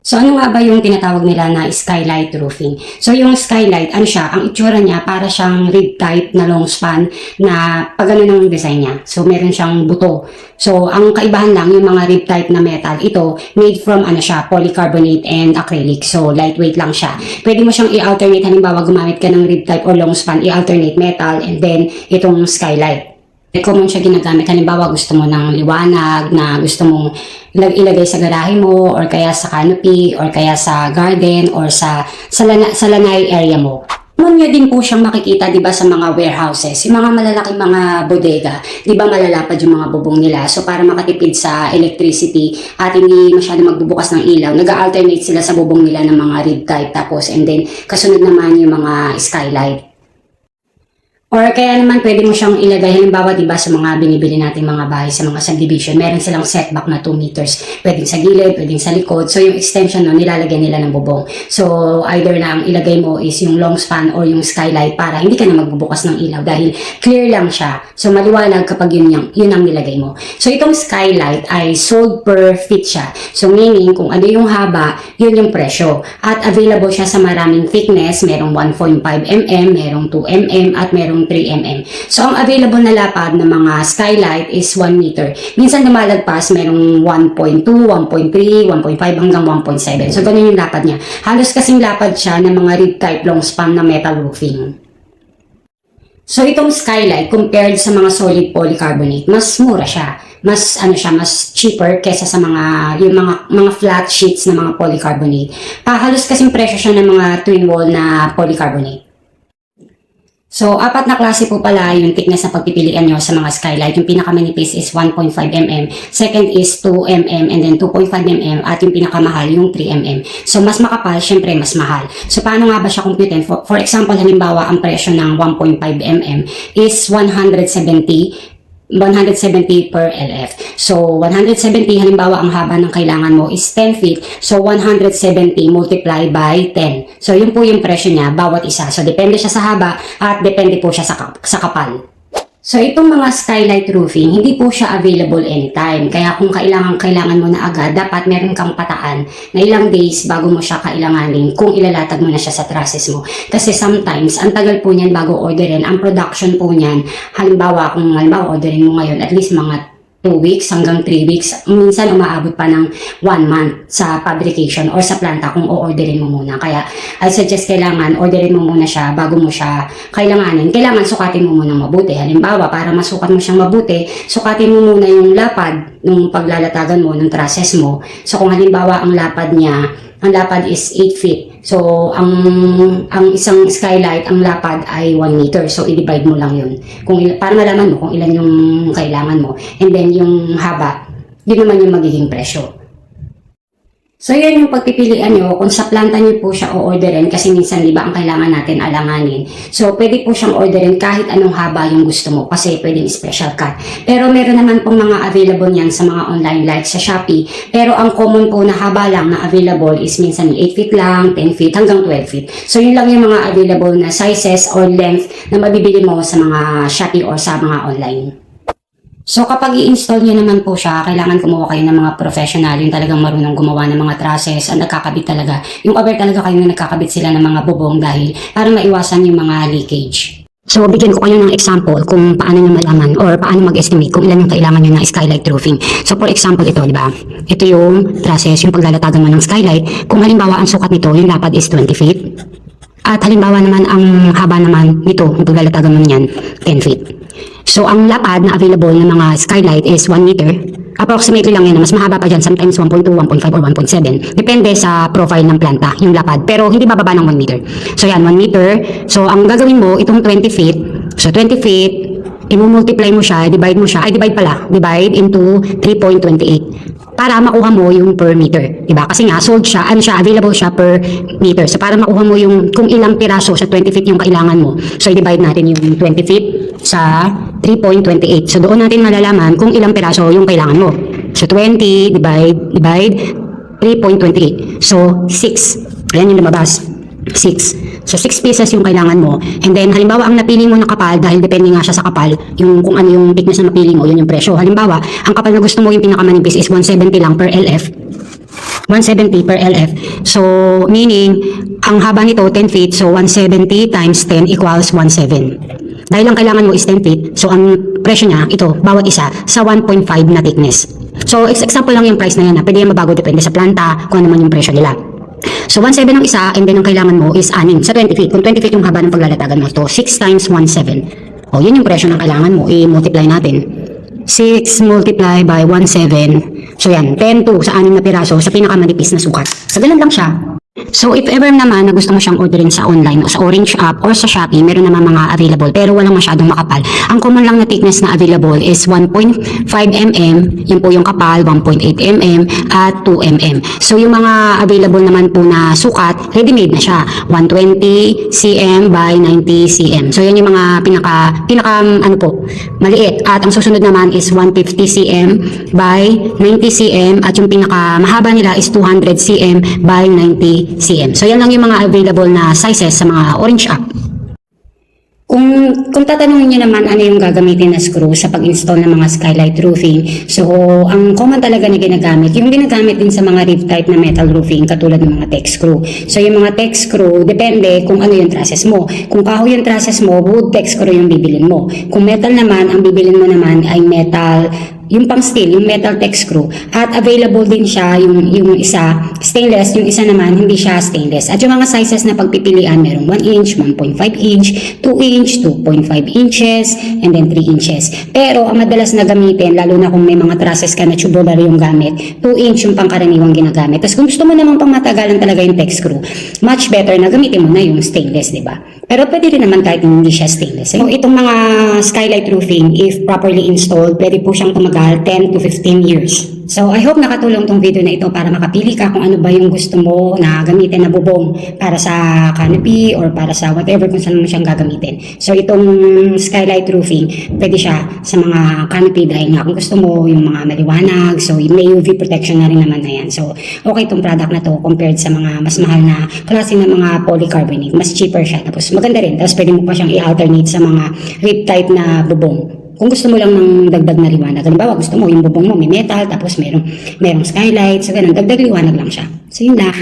So ano nga ba yung tinatawag nila na skylight roofing? So yung skylight, ano siya, ang itsura niya para siyang rib type na long span na pag ano ng design niya. So meron siyang buto. So ang kaibahan lang yung mga rib type na metal, ito made from ano siya, polycarbonate and acrylic. So lightweight lang siya. Pwede mo siyang i-alternate, halimbawa gumamit ka ng rib type or long span, i-alternate metal and then itong skylight. Common siya ginagamit. Halimbawa, gusto mo ng liwanag na gusto mong ilagay sa garahe mo or kaya sa canopy or kaya sa garden or sa lanay area mo. Common nyo din po siyang makikita, di ba, sa mga warehouses, yung mga malalaking mga bodega, di ba malalapad yung mga bubong nila. So, para makatipid sa electricity at hindi masyado magbubukas ng ilaw, nag-alternate sila sa bubong nila ng mga rib type tapos and then kasunod naman yung mga skylight. Or kaya naman pwede mo siyang ilagay, halimbawa diba sa mga binibili nating mga bahay sa mga subdivision, meron silang setback na 2 meters. Pwedeng sa gilid, pwedeng sa likod. So yung extension no, nilalagyan nila ng bubong. So either na ang ilagay mo is yung long span or yung skylight para hindi ka na magbubukas ng ilaw dahil clear lang siya. So maliwanag kapag yun ang nilagay mo. So itong skylight ay sold per feet siya. So meaning kung ano yung haba, yun yung presyo. At available siya sa maraming thickness, merong 1.5 mm, merong 2 mm at merong 3 mm. So, ang available na lapad ng mga skylight is 1 meter. Minsan lumalagpas, merong 1.2, 1.3, 1.5 hanggang 1.7. So, ganun yung lapad niya. Halos kasing lapad siya ng mga rib type long span na metal roofing. So, itong skylight compared sa mga solid polycarbonate, mas mura siya. Mas mas cheaper kesa sa yung mga flat sheets na mga polycarbonate. Halos kasing presyo siya ng mga twin wall na polycarbonate. So, 4 na klase po pala yung thickness na pagpipilian nyo sa mga skylight. Yung pinakamanipis is 1.5 mm, second is 2 mm, and then 2.5 mm, at yung pinakamahal yung 3 mm. So, mas makapal, syempre mas mahal. So, paano nga ba siya computein? For example, halimbawa, ang presyo ng 1.5 mm is 170 per LF. So, 170, halimbawa, ang haba ng kailangan mo is 10 feet. So, 170 multiply by 10. So, yun po yung presyo niya, bawat isa. So, depende siya sa haba at depende po siya sa kapal. So, itong mga skylight roofing, hindi po siya available anytime. Kaya kung kailangan mo na agad, dapat meron kang pataan na ilang days bago mo siya kailanganin kung ilalatag mo na siya sa trusses mo. Kasi sometimes, ang tagal po niyan bago orderin. Ang production po niyan, halimbawa, kung orderin mo ngayon, at least mga 2 weeks hanggang 3 weeks. Minsan umaabot pa ng 1 month sa fabrication or sa planta kung o-orderin mo muna. Kaya I suggest kailangan orderin mo muna siya bago mo siya kailanganin. Kailangan sukatin mo muna mabuti. Halimbawa, para masukat mo siyang mabuti, sukatin mo muna yung lapad nung paglalatagan mo ng trusses mo. So kung halimbawa ang lapad is 8 feet. So, ang isang skylight, ang lapad ay 1 meter. So, i-divide mo lang yun. Para malaman mo kung ilan yung kailangan mo. And then, yung haba, yun naman yung magiging presyo. So, yan yung pagpipilian nyo kung sa planta nyo po siya o-orderin kasi minsan, di ba, ang kailangan natin alanganin. So, pwede po siyang orderin kahit anong haba yung gusto mo kasi pwedeng special cut. Pero meron naman pong mga available niyan sa mga online like sa Shopee. Pero ang common po na haba lang na available is minsan 8 feet lang, 10 feet hanggang 12 feet. So, yun lang yung mga available na sizes or length na mabibili mo sa mga Shopee or sa mga online. So, kapag i-install nyo naman po siya, kailangan kumuha kayo ng mga professional, yung talagang marunong gumawa ng mga trusses, ang nagkakabit talaga. Yung aware talaga kayo na nagkakabit sila ng mga bubong dahil para maiwasan yung mga leakage. So, bigyan ko kayo ng example kung paano nyo malaman or paano mag-estimate kung ilan yung kailangan nyo na skylight roofing. So, for example, ito, di ba? Ito yung trusses, yung paglalatagan mo ng skylight. Kung halimbawa, ang sukat nito, yung lapad is 20 feet. At halimbawa naman, ang haba naman nito, yung paglalatagan mo niyan, 10 feet. So, ang lapad na available ng mga skylight is 1 meter. Approximately lang yan, mas mahaba pa dyan, sometimes 1.2, 1.5, or 1.7. Depende sa profile ng planta, yung lapad. Pero hindi bababa ng 1 meter. So, yan, 1 meter. So, ang gagawin mo, itong 20 feet. So, 20 feet, i-multiply mo siya, divide into 3.28. Para makuha mo yung per meter, diba? Kasi nga, sold siya, available siya per meter. So, para makuha mo yung kung ilang piraso sa 20 feet yung kailangan mo. So, i-divide natin yung 20 feet sa 3.28. So, doon natin malalaman kung ilang piraso yung kailangan mo. So, 20 divide 3.28. So, 6. Ayan yung lumabas. 6. So, 6 pieces yung kailangan mo. And then, halimbawa, ang napili mo na kapal, dahil depende nga siya sa kapal, yung kung ano yung thickness na napili mo, yun yung presyo. Halimbawa, ang kapal na gusto mo yung pinakamanipis is 170 lang per LF. 170 per LF. So, meaning, ang haba nito 10 feet, so 170 times 10 equals 17. Dahil ang kailangan mo is 10 feet, so ang presyo niya, ito, bawat isa, sa 1.5 na thickness. So, example lang yung price na yan, ha. Pwede yan mabago, depende sa planta, kung ano man yung presyo nila. So, 1.7 ang isa, and then ang kailangan mo is 6 sa 20 feet. Kung 20 feet yung haba ng paglalatagan mo, to 6 times 1.7. O, yun yung presyo ng kailangan mo, i-multiply natin. 6 multiply by 1.7. So yan, 10 to sa 6 na piraso sa pinakamanipis na sukat. So ganun lang siya. So if ever naman na gusto mo siyang orderin sa online o sa Orange app or sa Shopee, meron naman mga available pero walang masyadong makapal. Ang common lang na thickness na available is 1.5 mm, yun po yung kapal, 1.8 mm at 2 mm. So yung mga available naman po na sukat, ready-made na siya. 120 cm by 90 cm. So yan yung mga pinaka ano po, maliit. At ang susunod naman is 150 cm by 90 cm at yung pinaka mahaba nila is 200 cm by 90 cm. So yan lang yung mga available na sizes sa mga Orange app. Kung tatanungin niyo naman ano yung gagamitin na screw sa pag-install ng mga skylight roofing, so ang common talaga na ginagamit, yung ginagamit din sa mga reef type na metal roofing katulad ng mga tech screw. So yung mga tech screw, depende kung ano yung trusses mo. Kung kahoy yung trusses mo, wood tech screw yung bibilin mo. Kung metal naman, ang bibilin mo naman ay metal, yung pang steel, yung metal tech screw. At available din siya, yung isa stainless, yung isa naman hindi siya stainless. At yung mga sizes na pagpipilian, merong 1 inch, 1.5 inch, 2 inch, 2.5 inches, and then 3 inches. Pero ang madalas na gamitin, lalo na kung may mga trusses ka na tubular yung gamit, 2 inch yung pangkaraniwang ginagamit. Tapos kung gusto mo naman pang matagalan talaga yung tech screw, much better na gamitin mo na yung stainless, di ba? Pero pwede rin naman kahit hindi siya stainless. So itong mga skylight roofing, if properly installed, pwede po siyang tumagal 10 to 15 years. So I hope nakatulong tong video na ito para makapili ka kung ano ba yung gusto mo na gamitin na bubong para sa canopy or para sa whatever kung saan mo siyang gagamitin. So itong skylight roofing, pwede siya sa mga canopy dahil nga kung gusto mo yung mga maliwanag, so may UV protection na rin naman na yan. So okay itong product na to compared sa mga mas mahal na klase ng mga polycarbonate. Mas cheaper siya. Tapos maganda rin. Tapos pwede mo pa siyang i-alternate sa mga rib type na bubong. Kung gusto mo lang ng dagdag na liwanag, halimbawa gusto mo yung bubong mo may metal, tapos merong skylight, so ganun, dagdag liwanag lang siya. So yun lang.